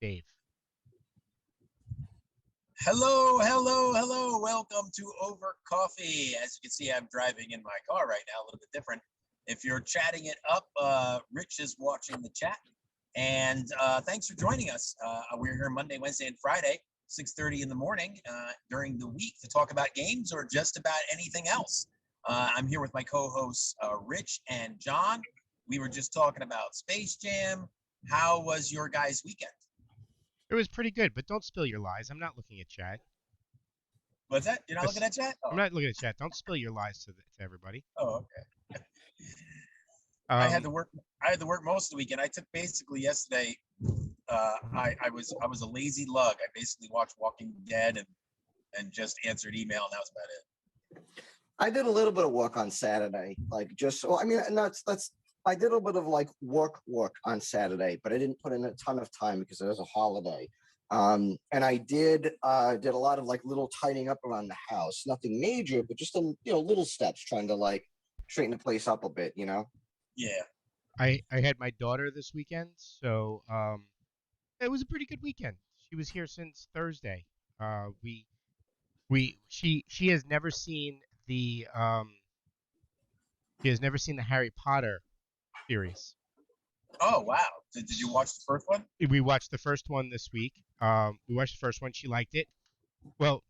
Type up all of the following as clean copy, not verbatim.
Dave. Hello, hello, hello. Welcome to Over Coffee. As you can see, I'm driving in my car right now, a little bit different. If you're chatting it up, Rich is watching the chat. And thanks for joining us. We're here Monday, Wednesday, and Friday, 6:30 in the morning during the week to talk about games or just about anything else. I'm here with my co-hosts, Rich and John. We were just talking about Space Jam. How was your guys' weekend? It was pretty good, but don't spill your lies. I'm not looking at chat. What's that? You're not looking at chat? I'm not looking at chat. Don't spill your lies to everybody. Oh, okay. I had Um, to work. I had to work most of the weekend. I took basically yesterday. I was a lazy lug. I basically watched Walking Dead and just answered email, and that was about it. I did a little bit of work on Saturday, like just so I mean, that's I did a little bit of like work on Saturday, but I didn't put in a ton of time because it was a holiday. And I did a lot of like little tidying up around the house, nothing major, but just little steps trying to like straighten the place up a bit, you know. Yeah. I had my daughter this weekend, so it was a pretty good weekend. She was here since Thursday. She has never seen the Harry Potter series. Oh wow. Did you watch the first one? We watched the first one this week. We watched the first one. She liked it. Well,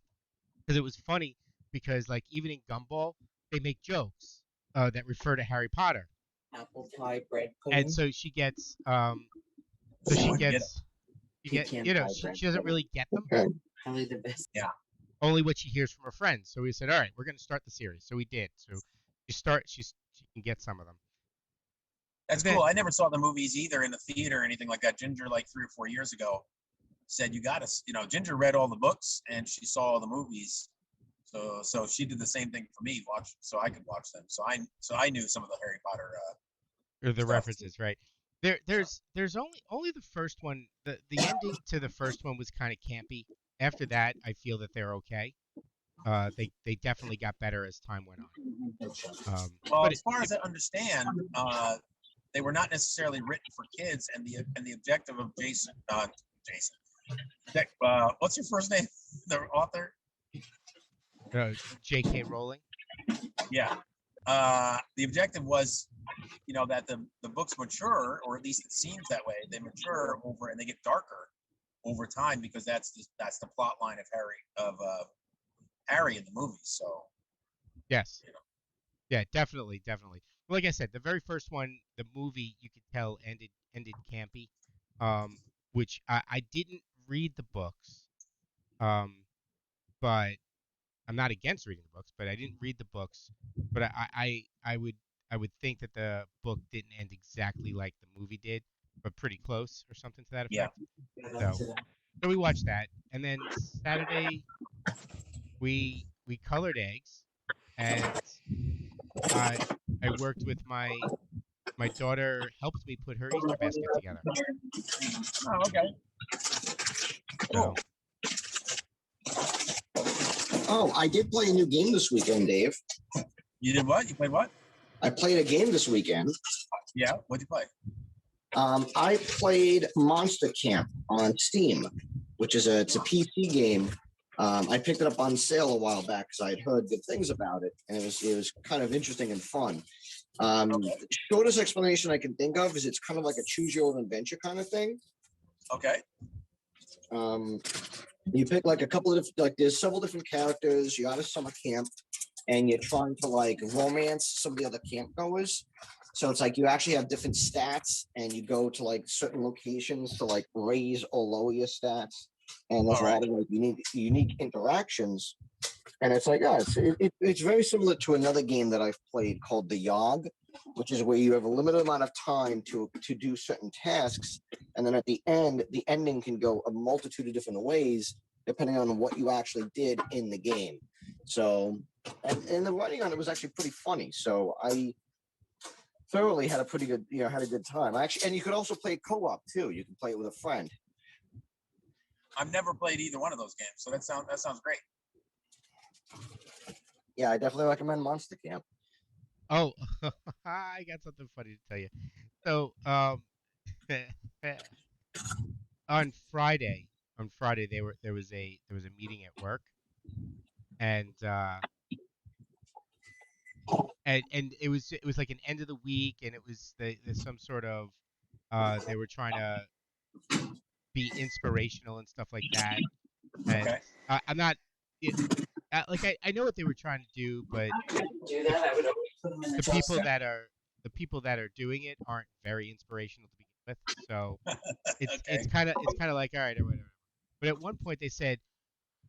because it was funny because like even in Gumball, they make jokes that refer to Harry Potter, Apple pie, bread and pudding. so she gets She wouldn't get it. Pecan pie, bread she doesn't pudding. really get them. Okay. Probably the best. Yeah. Only what she hears from her friends. So we said, all right, we're going to start the series. So we did. So she can get some of them. That's And then cool. I never saw the movies either in the theater or anything like that. Ginger, like 3 or 4 years ago, said you got to. Ginger read all the books and she saw all the movies. So she did the same thing for me. So I could watch them. So I knew some of the Harry Potter or the stuff. references, right? There's only the first one. The ending to the first one was kind of campy. After that, I feel that they're okay. They definitely got better as time went on. Well, But as far as I understand, they were not necessarily written for kids, and the objective of Jason, what's your first name? The author? J.K. Rowling. Yeah. The objective was, that the books mature, or at least it seems that way. They mature over and they get darker over time because that's the plot line of Harry in the movie. So, Yes. you know, Yeah, definitely. Like I said, the very first one, the movie, you could tell ended campy, which I didn't read the books, um, but I'm not against reading the books, but I didn't read the books, but I would think that the book didn't end exactly like the movie did, but pretty close or something to that yeah. effect. So so we watched that, and then Saturday we colored eggs, and I I worked with my daughter helped me put her Easter basket together. Oh, okay. So Cool. Oh, I did play a new game this weekend, Dave. You did what? You played what? I played a game this weekend. Yeah. What'd you play? I played Monster Camp on Steam, which is it's a PC game. I picked it up on sale a while back because I had heard good things about it, and it was kind of interesting and fun. Okay. The shortest explanation I can think of is it's kind of like a choose your own adventure kind of thing. Okay. Um, you pick like a couple of like there's several different characters. You're at a summer camp, and you're trying to like romance some of the other campgoers. So it's like you actually have different stats, and you go to like certain locations to like raise or lower your stats. And there's All a right. lot of like unique interactions. And it's like, yeah, it's very similar to another game that I've played called the Yog, which is where you have a limited amount of time to do certain tasks, and then at the end, the ending can go a multitude of different ways depending on what you actually did in the game. So, and the writing on it was actually pretty funny. So I thoroughly had a pretty good, had a good time. Actually, and you could also play co-op too. You can play it with a friend. I've never played either one of those games, so that sounds great. Yeah, I definitely recommend Monster Camp. oh, I got something funny to tell you. So on Friday, there was a meeting at work, and it was like an end of the week, and it was some sort of they were trying to be inspirational and stuff like that. And Okay. I'm not it, like I know what they were trying to do, but Do the that. I would always put them in the the people toaster. that are the people that are doing it aren't very inspirational to begin with. So Okay. it's kind of like all right, whatever. But at one point they said,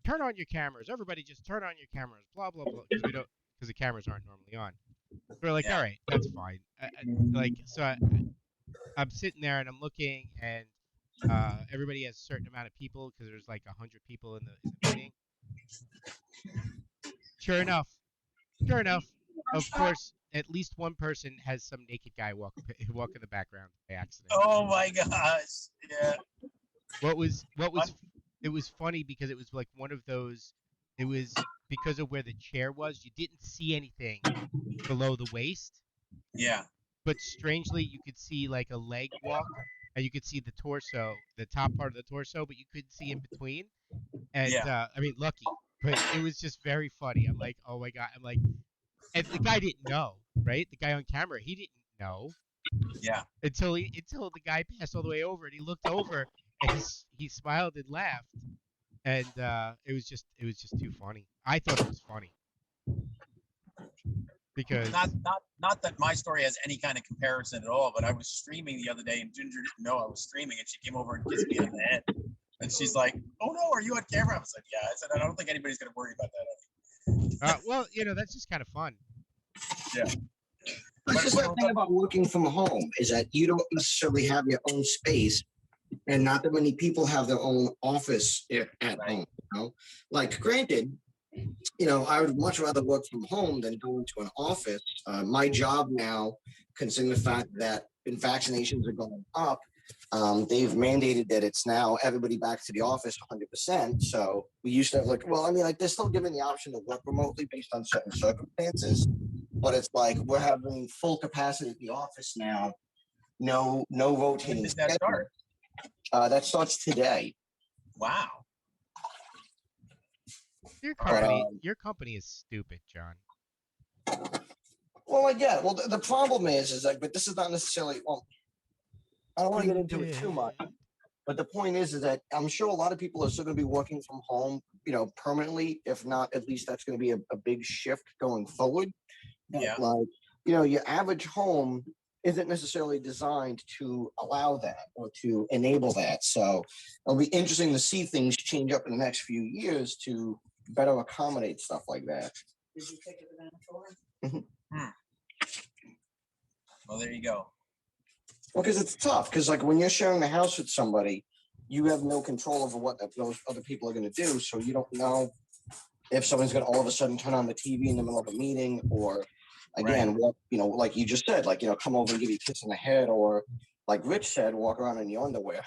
turn on your cameras. Everybody just turn on your cameras. Blah blah blah. Because the cameras aren't normally on. We're like, all Yeah. right, that's fine. Like so I'm sitting there and I'm looking, and everybody has a certain amount of people because there's like 100 people in the meeting. Sure enough, sure enough, of course, at least one person has some naked guy walk in the background by accident. Oh my gosh. Yeah. What was it was funny because it was like one of those. It was because of where the chair was. You didn't see anything below the waist, Yeah. but strangely you could see like a leg walk, and you could see the torso, the top part of the torso, but you couldn't see in between. And Yeah. I mean, lucky, but it was just very funny. I'm like, oh my god, I'm like, and the guy didn't know, right? The guy on camera, he didn't know Yeah. until the guy passed all the way over, and he looked over, and he smiled and laughed, and it was just too funny. I thought it was funny because Not that my story has any kind of comparison at all, but I was streaming the other day and Ginger didn't know I was streaming, and she came over and kissed me on the head. And she's like, "Oh no, are you on camera?" I was like, "Yeah." I said, "I don't think anybody's gonna worry about that." well, that's just kind of fun. Yeah. That's just the thing about working from home is that you don't necessarily have your own space, and not that many people have their own office at home. Like, granted, I would much rather work from home than go into an office. My job now, considering the fact that vaccinations are going up, they've mandated that it's now everybody back to the office 100%. So we used to have they're still giving the option to work remotely based on certain circumstances, but it's like we're having full capacity at the office now. No When rotating did that schedule. start? That starts today. Wow. Your company is stupid, John. Well, yeah. Well, the problem is like, but this is not necessarily. Well, I don't want to get into it too much, but the point is that I'm sure a lot of people are still going to be working from home, permanently. If not, at least that's going to be a big shift going forward. Yeah. Like, your average home isn't necessarily designed to allow that or to enable that. So it'll be interesting to see things change up in the next few years to better accommodate stuff like that. Did you take it to the floor? Well, there you go. Well, because it's tough. Because like when you're sharing the house with somebody, you have no control over what those other people are going to do. So you don't know if someone's going to all of a sudden turn on the TV in the middle of a meeting, or again, what like you just said, like come over and give you a kiss on the head, or like Rich said, walk around in your underwear.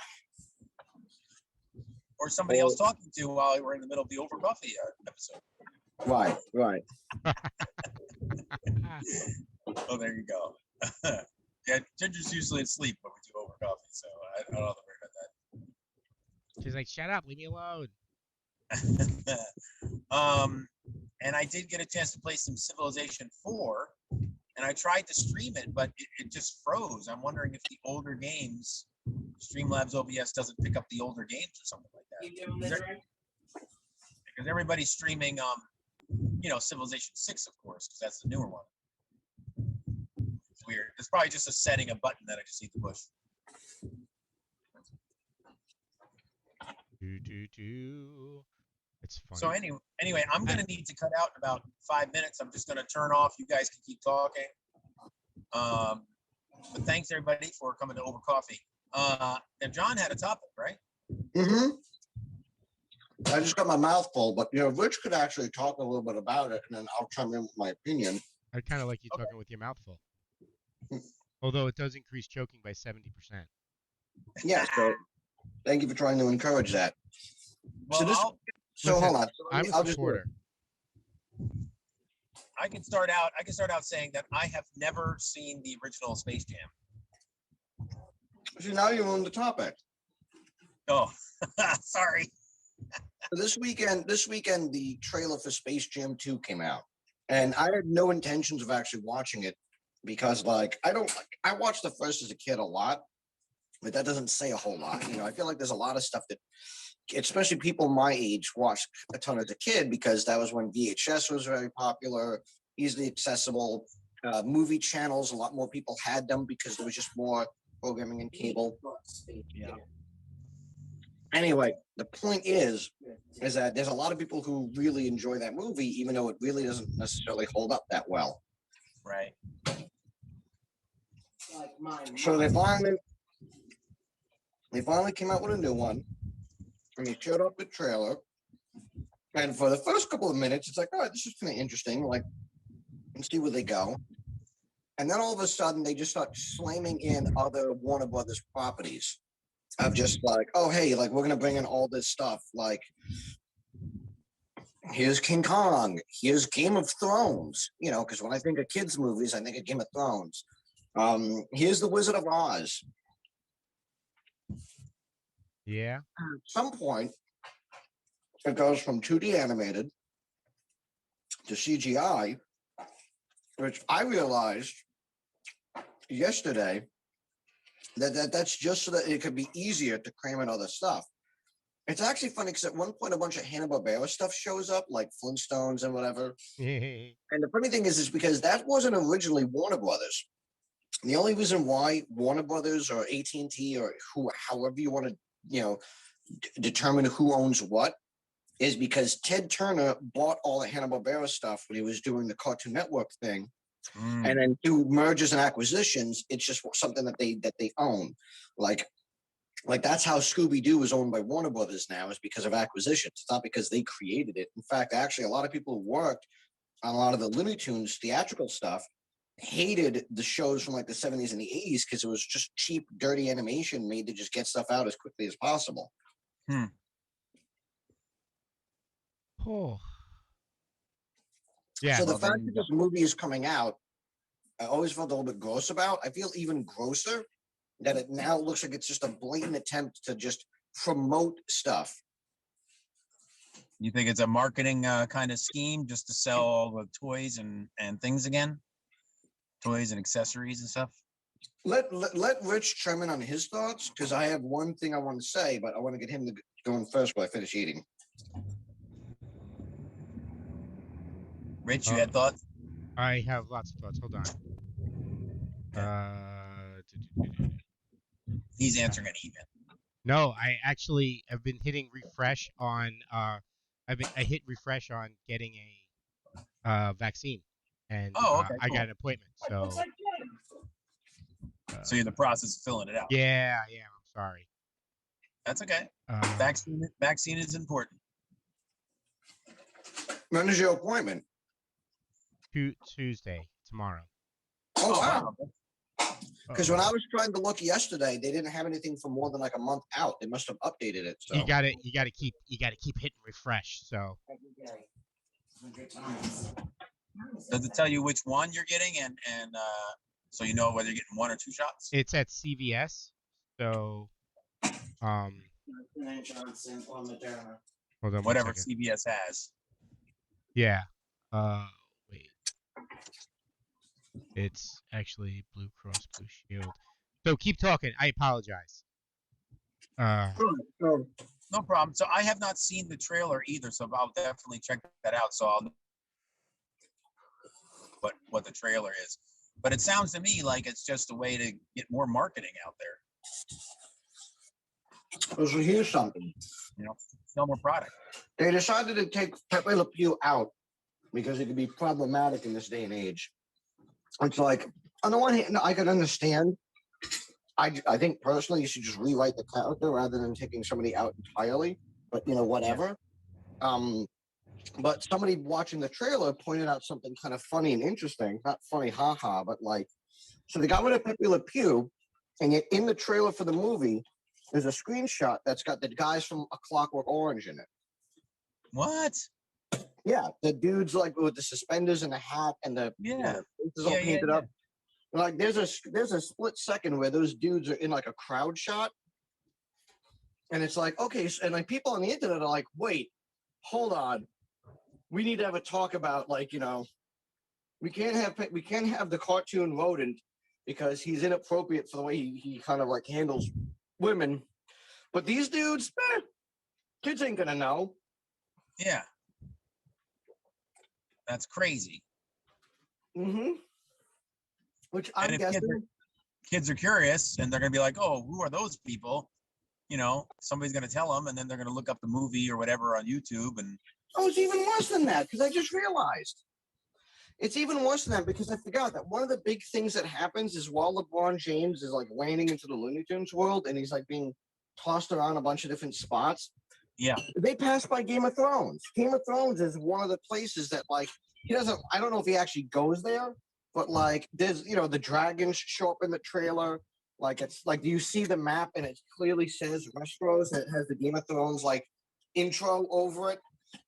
Or somebody else talking to while we're in the middle of the Over Coffee episode. Right. Oh, there you go. Yeah, Ginger's usually asleep when we do Over Coffee, so I don't have to worry about that. She's like, shut up, leave me alone. And I did get a chance to play some Civilization 4, and I tried to stream it, but it just froze. I'm wondering if the older games, Streamlabs OBS doesn't pick up the older games or something like that. Because everybody's streaming, Civilization 6, of course, because that's the newer one. It's weird. It's probably just a setting, a button that I just need to push. It's funny. So anyway, I'm gonna need to cut out in about 5 minutes. I'm just gonna turn off. You guys can keep talking. But thanks everybody for coming to Over Coffee. And John had a topic, right? Mm-hmm. I just got my mouth full, but Rich could actually talk a little bit about it, and then I'll chime in with my opinion. I kind of like you talking with your mouth full. Although it does increase choking by 70%. Yeah, so thank you for trying to encourage that. Well, hold on. I'm a supporter. I can start out saying that I have never seen the original Space Jam. So now you're on the topic. Oh, sorry. This weekend, the trailer for Space Jam 2 came out, and I had no intentions of actually watching it because, like, I watched the first as a kid a lot, but that doesn't say a whole lot. You know, I feel like there's a lot of stuff that, especially people my age, watched a ton as a kid because that was when VHS was very popular, easily accessible. Movie channels, a lot more people had them because there was just more programming in cable. Yeah. Anyway, the point is that there's a lot of people who really enjoy that movie, even though it really doesn't necessarily hold up that well. Right. Like mine. So they finally came out with a new one, and they showed up the trailer. And for the first couple of minutes, it's like, all right, this is kind of interesting. Like, let's see where they go. And then all of a sudden, they just start slamming in other Warner Brothers properties of just like, oh, hey, like, we're going to bring in all this stuff. Like, here's King Kong. Here's Game of Thrones. You know, because when I think of kids' movies, I think of Game of Thrones. Here's The Wizard of Oz. Yeah. At some point, it goes from 2D animated to CGI, which I realized yesterday that's just so that it could be easier to cram in other stuff. It's actually funny because at one point a bunch of Hanna-Barbera stuff shows up, like Flintstones and whatever. And the funny thing is because that wasn't originally Warner Brothers. The only reason why Warner Brothers or AT&T or however you want to, you know, determine who owns what, is because Ted Turner bought all the Hanna-Barbera stuff when he was doing the Cartoon Network thing. And then through mergers and acquisitions, it's just something that they own. Like that's how Scooby-Doo is owned by Warner Brothers now, is because of acquisitions. It's not because they created it. In fact, actually, a lot of people who worked on a lot of the Looney Tunes theatrical stuff hated the shows from like the 70s and the 80s because it was just cheap, dirty animation made to just get stuff out as quickly as possible. Oh. Yeah. So the Well, fact then- that this movie is coming out, I always felt a little bit gross about. I feel even grosser that it now looks like it's just a blatant attempt to just promote stuff. You think it's a marketing kind of scheme just to sell all the toys and things again? Toys and accessories and stuff? Let Rich chime in on his thoughts, because I have one thing I want to say, but I want to get him to go in first while I finish eating. Rich, you had thoughts? I have lots of thoughts. Hold on. He's answering an email. No, I actually have been hitting refresh on. I hit refresh on getting a vaccine, and Okay, I cool. got an appointment. So So you're in the process of filling it out. yeah, I'm sorry. That's okay. Uh, Vaccine is important. When is your appointment? Tuesday, tomorrow. Oh, wow. wow. Because when I was trying to look yesterday, they didn't have anything for more than like a month out. They must have updated it. So You got to keep hitting refresh. So Does it tell you which one you're getting and so you know whether you're getting one or two shots? it's at CVS. So hold on. Whatever One second. CVS has. Yeah. Wait. It's actually Blue Cross Blue Shield. So keep talking. I apologize. No problem. So I have not seen the trailer either, so I'll definitely check that out. So I'll know what the trailer is. But it sounds to me like it's just a way to get more marketing out there. So here's something. You know, sell more product. They decided to take Pepe Le Pew out because it could be problematic in this day and age. It's like, on the one hand, I could understand. I think personally you should just rewrite the character rather than taking somebody out entirely. But you know, whatever. But somebody watching the trailer pointed out something kind of funny and interesting. Not funny, haha, but like, so they got rid of Pepe Le Pew, and yet in the trailer for the movie, there's a screenshot that's got the guys from A Clockwork Orange in it. What? Yeah, the dude's like with the suspenders and the hat and the faces all painted up. Like there's a split second where those dudes are in like a crowd shot, And it's like, okay, and like people on the internet are like, wait, hold on, we need to have a talk about like, we can't have the cartoon rodent because he's inappropriate for the way he kind of like handles women. But these dudes, kids ain't gonna know. Yeah. That's crazy. Mm-hmm. Which I'm And if guessing. kids are curious and they're going to be like, oh, who are those people? Somebody's going to tell them, and then they're going to look up the movie or whatever on YouTube. And Oh, it's even worse than that because I just realized. It's even worse than that because I forgot that one of the big things that happens is while LeBron James is like landing into the Looney Tunes world and he's like being tossed around a bunch of different spots, yeah, they pass by Game of Thrones. Game of Thrones is one of the places that like he doesn't. I don't know if he actually goes there, but like there's the dragons show up in the trailer. Like it's like you see the map and it clearly says Westeros and it has the Game of Thrones like intro over it.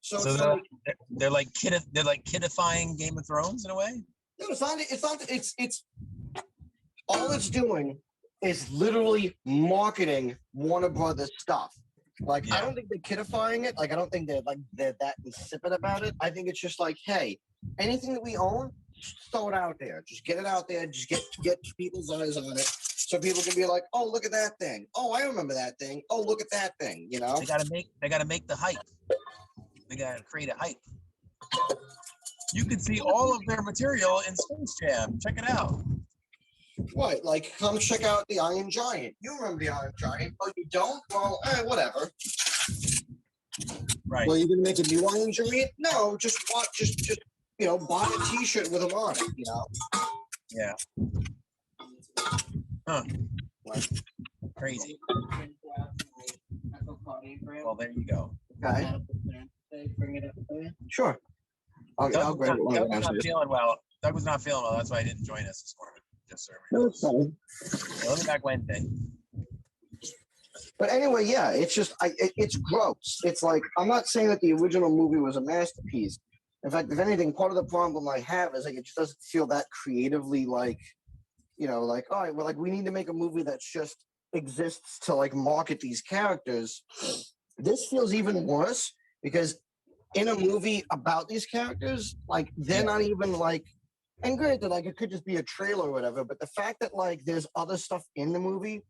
So it's they're, like they're like kidifying Game of Thrones in a way. no, it's not. It's not. It's all it's doing is literally marketing Warner Brothers stuff. Like I Yeah. don't think they're kidifying it. Like I don't think they're that insipid about it. I think it's just like, hey, anything that we own, just throw it out there. Just get it out there. Just get people's eyes on it, so people can be like, oh, look at that thing. Oh, I remember that thing. Oh, look at that thing. They gotta make the hype. They gotta create a hype. You can see all of their material in Space Jam. Check it out. What? Like, come check out the Iron Giant. You remember the Iron Giant? Oh, you don't? Well, whatever. Right. Well, you're gonna make a new Iron Giant? No, just watch. Just buy a T-shirt with him on it. Yeah. Huh. Crazy. Well, there you go. Okay. Bring it up there. Sure. I'll grab it. Doug was not feeling well. Doug was not feeling well. That's why he didn't join us this morning. Just so No, everybody it's fine. knows. He'll be back Wednesday. But anyway, yeah, it's just it's gross. It's like I'm not saying that the original movie was a masterpiece. In fact, if anything, part of the problem I have is like it just doesn't feel that creatively like, like all right, well, like we need to make a movie that just exists to like market these characters. This feels even worse because in a movie about these characters, like they're not even like. And granted, like it could just be a trailer or whatever, but the fact that like there's other stuff in the movie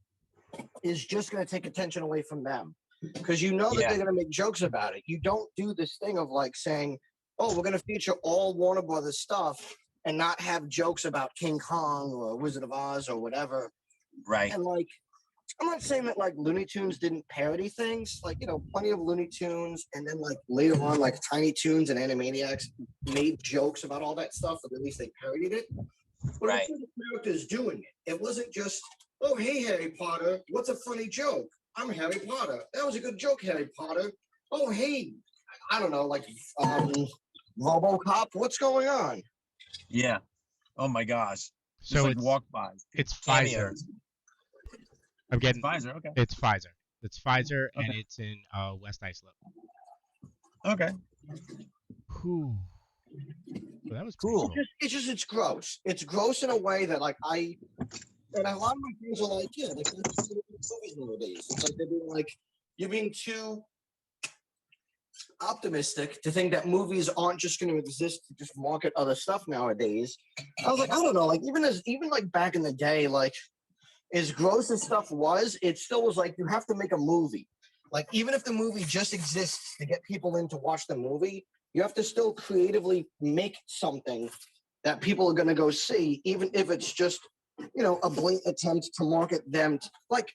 is just going to take attention away from them because that they're going to make jokes about it. You don't do this thing of like saying, oh, we're going to feature all Warner Brothers stuff and not have jokes about King Kong or Wizard of Oz or whatever. Right. And like, I'm not saying that like Looney Tunes didn't parody things, like, plenty of Looney Tunes. And then like later on, like Tiny Toons and Animaniacs made jokes about all that stuff, or at least they parodied it. But Right. it was the characters doing it. It wasn't just, oh, hey, Harry Potter, what's a funny joke? I'm Harry Potter. That was a good joke, Harry Potter. Oh, hey, I don't know, like RoboCop, what's going on? Yeah. Oh my gosh. So Just like it's walk by. it's Pfizer. Cameos. I'm getting Pfizer. Okay. It's Pfizer. It's Pfizer, and Okay. it's in West Islip. Okay. Whew. Well, that was Cool. pretty It's gross. It's gross in a way that like and a lot of my friends are like, yeah, like that's movies nowadays. It's like they're being like, you're being too optimistic to think that movies aren't just going to exist to just market other stuff nowadays. I was like, I don't know, like even like back in the day, like as gross as stuff was, it still was like you have to make a movie. Like even if the movie just exists to get people in to watch the movie, you have to still creatively make something that people are going to go see, even if it's just a blatant attempt to market them. Like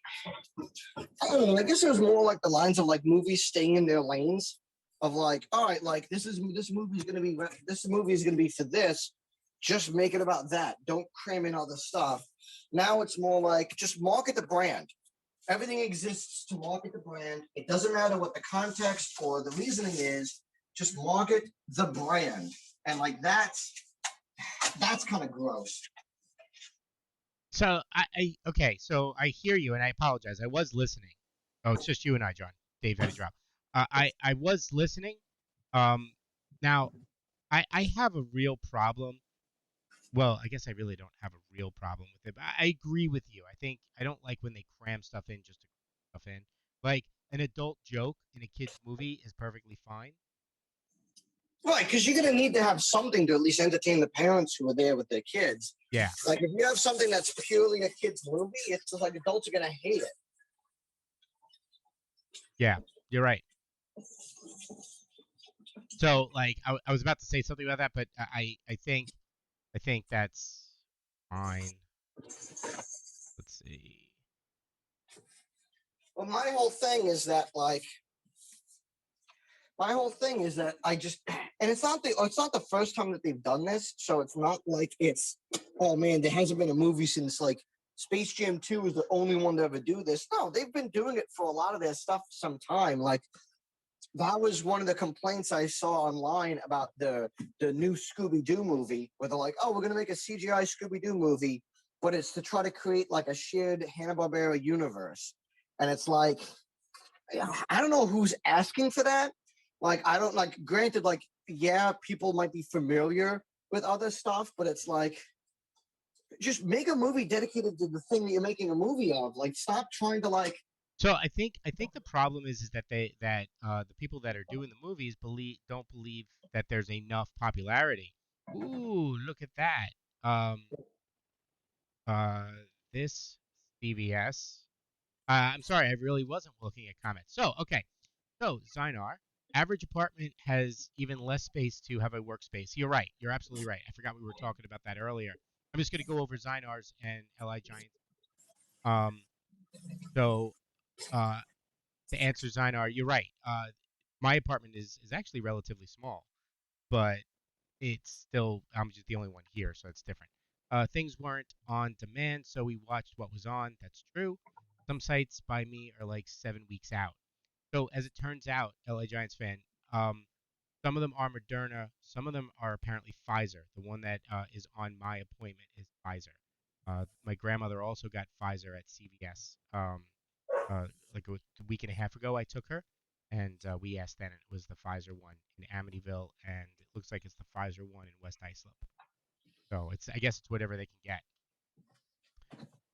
I don't know. I guess it was more like the lines of like movies staying in their lanes. Of like, all right, like this movie is going to be for this. Just make it about that. Don't cram in other stuff. Now it's more like just market the brand. Everything exists to market the brand. It doesn't matter what the context or the reasoning is. Just market the brand, and like that's kind of gross. So okay. So I hear you, and I apologize. I was listening. Oh, it's just you and I, John. Dave had to drop. I was listening. Now I have a real problem. Well, I guess I really don't have a real problem with it. But I agree with you. I think I don't like when they cram stuff in just to cram stuff in. Like an adult joke in a kid's movie is perfectly fine. Right, because you're gonna need to have something to at least entertain the parents who are there with their kids. Yeah. Like if you have something that's purely a kid's movie, it's just like adults are gonna hate it. Yeah, you're right. So, like, I was about to say something about that, but I think that's fine. Let's see. Well, my whole thing is that I just and it's not the first time that they've done this, so it's not like it's oh man, there hasn't been a movie since like Space Jam 2 is the only one to ever do this. No, they've been doing it for a lot of their stuff for some time. Like that was one of the complaints I saw online about the new Scooby Doo movie, where they're like, "Oh, we're gonna make a CGI Scooby Doo movie, but it's to try to create like a shared Hanna-Barbera universe." And it's like, I don't know who's asking for that. Like, I don't like. Granted, like, yeah, people might be familiar with other stuff, but it's like, just make a movie dedicated to the thing that you're making a movie of. Like, stop trying to like. So I think the problem is that the people that are doing the movies don't believe that there's enough popularity. Ooh, look at that. Um, uh, this CVS. I'm sorry, I really wasn't looking at comments. So, okay. So, Zinar, average apartment has even less space to have a workspace. You're right. You're absolutely right. I forgot we were talking about that earlier. I'm just going to go over Zinar's and LI Giants. Um, so, uh, to answer Zinar, you're right. My apartment is actually relatively small, but it's still I'm just the only one here, so it's different. Things weren't on demand, so we watched what was on. That's true. Some sites by me are like 7 weeks out. So as it turns out, LA Giants fan, um, some of them are Moderna, some of them are apparently Pfizer. The one that is on my appointment is Pfizer. My grandmother also got Pfizer at CVS. Like a week and a half ago, I took her, and we asked then, and it was the Pfizer one in Amityville, and it looks like it's the Pfizer one in West Islip. So I guess it's whatever they can get.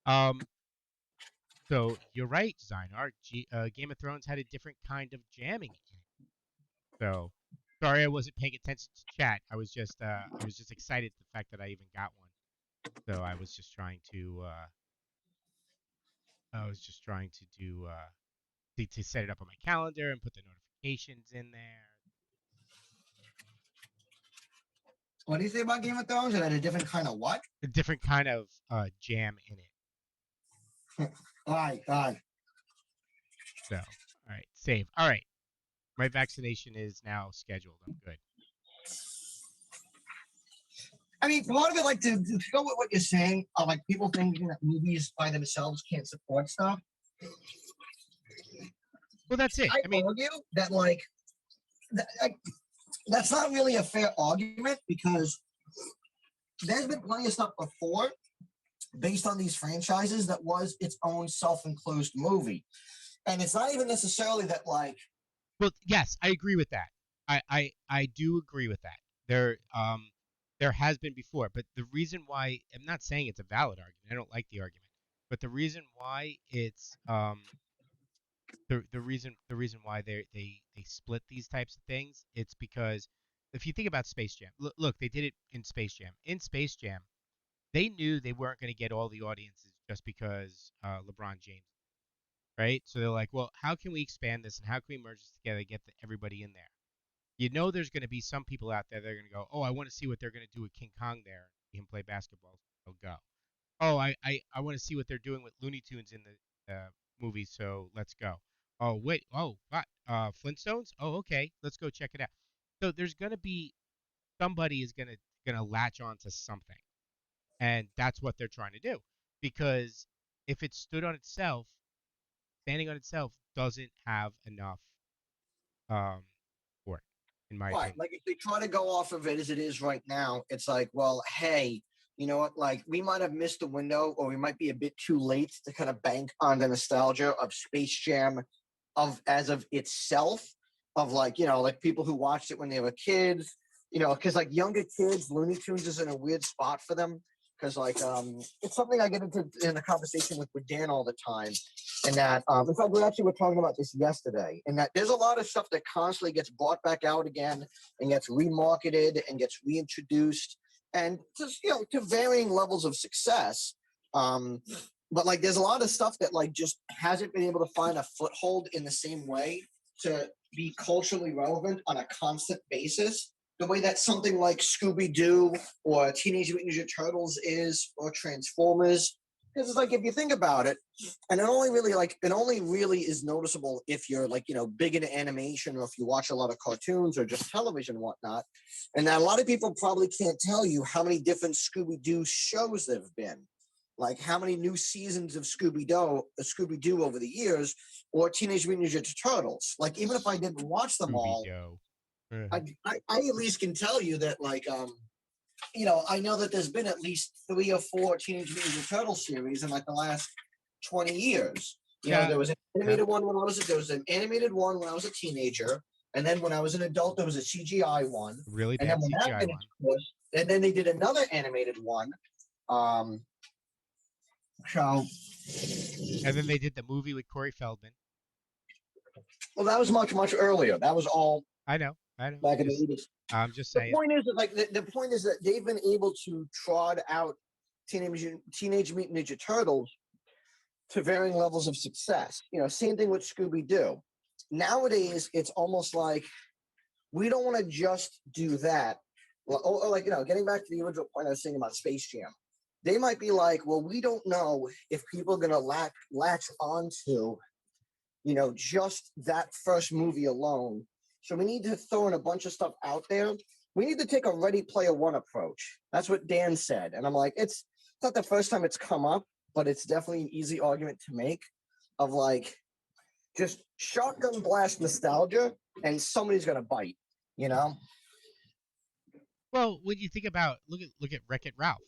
Um, so you're right, Zinar. Game of Thrones had a different kind of jamming in it. So sorry I wasn't paying attention to chat. I was just excited at the fact that I even got one. So I was just trying to do to set it up on my calendar and put the notifications in there. What do you say about Game of Thrones? It had a different kind of what? A different kind of jam in it. All right. So, all right, save. All right, my vaccination is now scheduled. I'm good. I mean, part of it, like to go with what you're saying, like people thinking that movies by themselves can't support stuff. Well, that's it. I I mean, argue that that's not really a fair argument because there's been plenty of stuff before based on these franchises that was its own self-enclosed movie, and it's not even necessarily that like. well, yes, I agree with that. I do agree with that. There has been before, but the reason why I'm not saying it's a valid argument. I don't like the argument, but the reason why it's the reason why they split these types of things, it's because if you think about Space Jam, look, they did it in Space Jam. In Space Jam, they knew they weren't going to get all the audiences just because LeBron James, right? So they're like, well, how can we expand this and how can we merge this together to get everybody in there? You know, there's going to be some people out there that are going to go, oh, I want to see what they're going to do with King Kong there, see him play basketball. So they'll go. Oh, I want to see what they're doing with Looney Tunes in the movie, so let's go. Oh, wait. Oh, what? Flintstones? Oh, okay. Let's go check it out. So there's gonna be somebody is gonna latch on to something, and that's what they're trying to do. Because if it stood on itself, standing on itself doesn't have enough um for it, in my Right. opinion. Like if they try to go off of it as it is right now, it's like, well, hey, you know what? Like we might have missed the window or we might be a bit too late to kind of bank on the nostalgia of Space Jam of as of itself, of like, like people who watched it when they were kids, because like younger kids, Looney Tunes is in a weird spot for them because like it's something I get into in a conversation with Dan all the time, and that in fact we're talking about this yesterday, and that there's a lot of stuff that constantly gets brought back out again and gets remarketed and gets reintroduced, and just to varying levels of success. But like there's a lot of stuff that like just hasn't been able to find a foothold in the same way to be culturally relevant on a constant basis the way that something like Scooby-Doo or Teenage Mutant Ninja Turtles is, or Transformers. Because it's like if you think about it, and it only really is noticeable if you're like big into animation, or if you watch a lot of cartoons or just television and whatnot. And that a lot of people probably can't tell you how many different Scooby-Doo shows there have been, like how many new seasons of Scooby-Doo over the years, or Teenage Mutant Ninja Turtles. Like even if I didn't watch them all, Scooby-Doo. I at least can tell you that like I know that there's been at least 3 or 4 Teenage Mutant Ninja Turtle series in like the last 20 years. There was an animated one when there was an animated one when I was a teenager, and then when I was an adult there was a CGI one. Really and bad then when CGI that one. and then they did another animated one. So And then they did the movie with Corey Feldman. well, that was much earlier. That was all I know. back in the 80s. I'm just The saying. point is that, like the point is that they've been able to trot out Teenage Mutant Ninja Turtles to varying levels of success. Same thing with Scooby-Doo. Nowadays, it's almost like we don't want to just do that. Or like getting back to the original point I was saying about Space Jam. They might be like, well, we don't know if people are going to latch onto, just that first movie alone. So we need to throw in a bunch of stuff out there. We need to take a Ready Player One approach. That's what Dan said. And I'm like, it's not the first time it's come up, but it's definitely an easy argument to make of like just shotgun blast nostalgia and somebody's going to bite, Well, when you think about look at Wreck-It Ralph.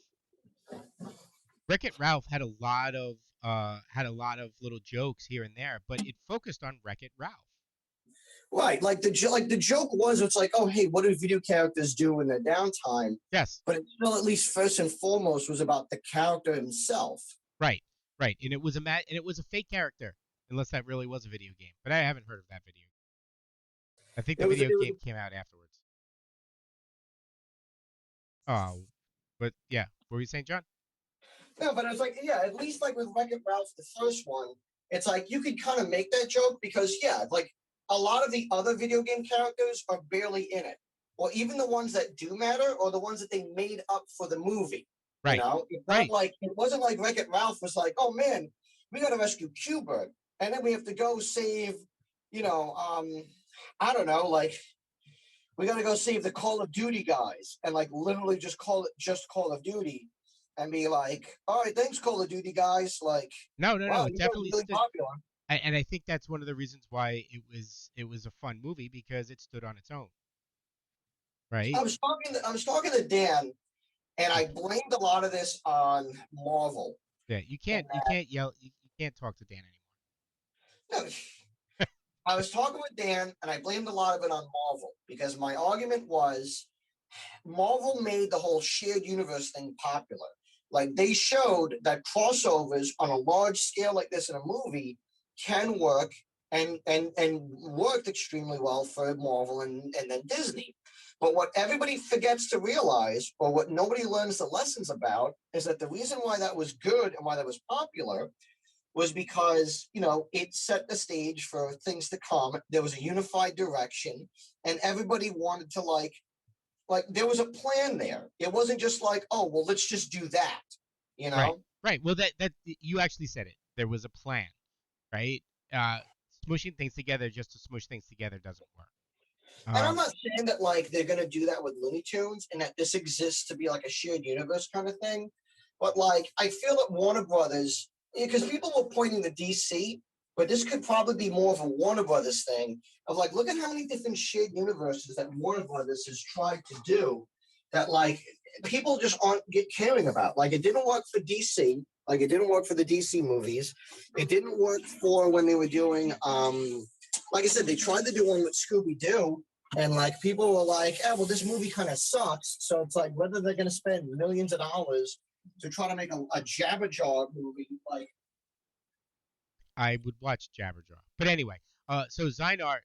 Wreck-It Ralph had a lot of little jokes here and there, but it focused on Wreck-It Ralph. Right, like the joke was, it's like, oh hey, what do video characters do in their downtime? Yes. But it still, at least first and foremost, was about the character himself. Right, and it was a fake character, unless that really was a video game. But I haven't heard of that video. I think the video game came out afterwards. Oh, but yeah, what were you saying, John? No, but it's like, yeah, at least like with Wreck-It Ralph, the first one, it's like you could kind of make that joke because, yeah, like a lot of the other video game characters are barely in it. Or even the ones that do matter or the ones that they made up for the movie. Right. It's not like, it wasn't like Wreck-It Ralph was like, oh man, we got to rescue Q-Bird. And then we have to go save, I don't know, like, we got to go save the Call of Duty guys and like literally just call it just Call of Duty. And be like, all right, thanks, Call of Duty guys. Like, no, wow, it definitely really popular. And I think that's one of the reasons why it was a fun movie because it stood on its own. Right. I was talking to Dan, and I blamed a lot of this on Marvel. Yeah, you can't yell. You can't talk to Dan anymore. No, I was talking with Dan, and I blamed a lot of it on Marvel because my argument was Marvel made the whole shared universe thing popular. Like they showed that crossovers on a large scale like this in a movie can work and worked extremely well for Marvel and then Disney. But what everybody forgets to realize, or what nobody learns the lessons about, is that the reason why that was good and why that was popular was because, it set the stage for things to come. There was a unified direction, and everybody wanted to like there was a plan there. It wasn't just like, oh, well, let's just do that, Right. Well, that you actually said it. There was a plan, right? Smushing things together just to smush things together doesn't work. And I'm not saying that like they're gonna do that with Looney Tunes and that this exists to be like a shared universe kind of thing, but like I feel that Warner Brothers, because people were pointing to DC, but this could probably be more of a Warner Brothers thing of like, look at how many different shared universes that Warner Brothers has tried to do that like people just aren't caring about. Like it didn't work for DC, like it didn't work for the DC movies. It didn't work for when they were doing, like I said, they tried to do one with Scooby-Doo. And like people were like, well, this movie kind of sucks. So it's like whether they're going to spend millions of dollars to try to make a Jabberjaw movie. Like, I would watch Jabberjaw. But anyway, so Zynar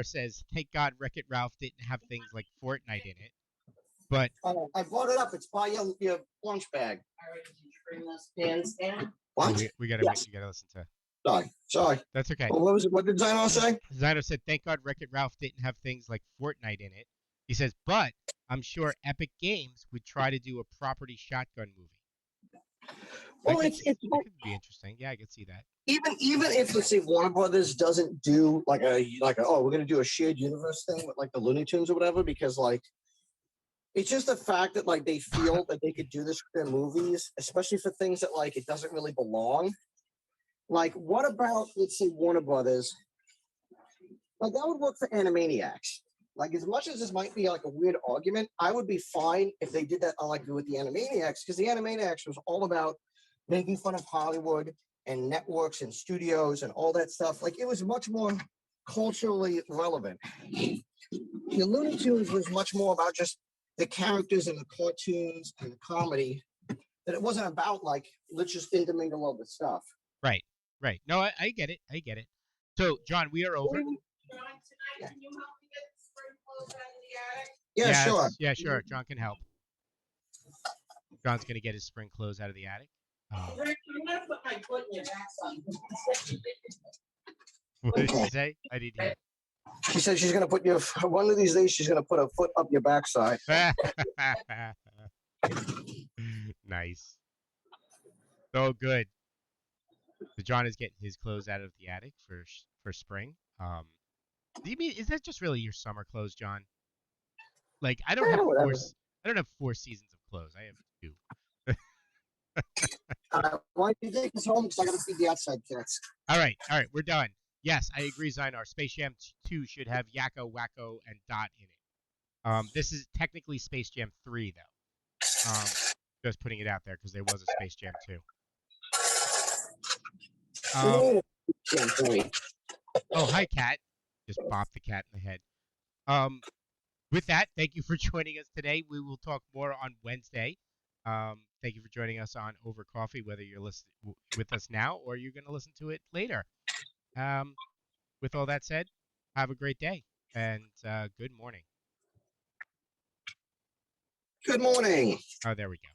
says, "Thank God Wreck-It Ralph didn't have things like Fortnite in it." But I brought it up. It's by your lunch bag. All right, did you bring those pans down? oh, What? we gotta wait. You gotta listen to. Sorry. That's okay. Well, what was it? What did Zion say? Zynar said, "Thank God Wreck-It Ralph didn't have things like Fortnite in it." He says, "But I'm sure Epic Games would try to do a property shotgun movie." Well, That it's could be interesting. Yeah, I could see that. even if, let's say, Warner Brothers doesn't do like a oh, we're gonna do a shared universe thing with like the Looney Tunes or whatever, because like it's just the fact that like they feel that they could do this with their movies, especially for things that like it doesn't really belong. Like, what about, let's say, Warner Brothers? Like, that would work for Animaniacs. Like, as much as this might be like a weird argument, I would be fine if they did that like with the Animaniacs, because the Animaniacs was all about making fun of Hollywood and networks and studios and all that stuff. Like, it was much more culturally relevant. The Looney Tunes was much more about just the characters and the cartoons and the comedy. That it wasn't about like, let's just intermingle all the stuff. Right, right. No, I get it. I get it. So, John, we are over. John, tonight, can you help me get the spring clothes out of the attic? Yeah, Yes, sure. Yeah, sure. John can help. John's gonna get his spring clothes out of the attic. Rick, I'm gonna put my foot in your backside. What did she say? I didn't hear. She said she's gonna put your one of these days. She's gonna put a foot up your backside. Nice. So good. So John is getting his clothes out of the attic for spring. Do you mean, is that just really your summer clothes, John? Like, I don't have Whatever. I don't have 4 seasons of clothes. I have 2. Why do you take this home? Because I gotta feed the outside cats. All right, we're done. Yes, I agree, Zynar. Space Jam 2 should have Yakko, Wacko, and Dot in it. This is technically Space Jam 3, though. Just putting it out there because there was a Space Jam 2. Oh, hi, cat. Just bop the cat in the head. With that, thank you for joining us today. We will talk more on Wednesday. Thank you for joining us on Over Coffee, whether you're listening with us now or you're going to listen to it later. With all that said, have a great day and good morning. Good morning. Oh, there we go.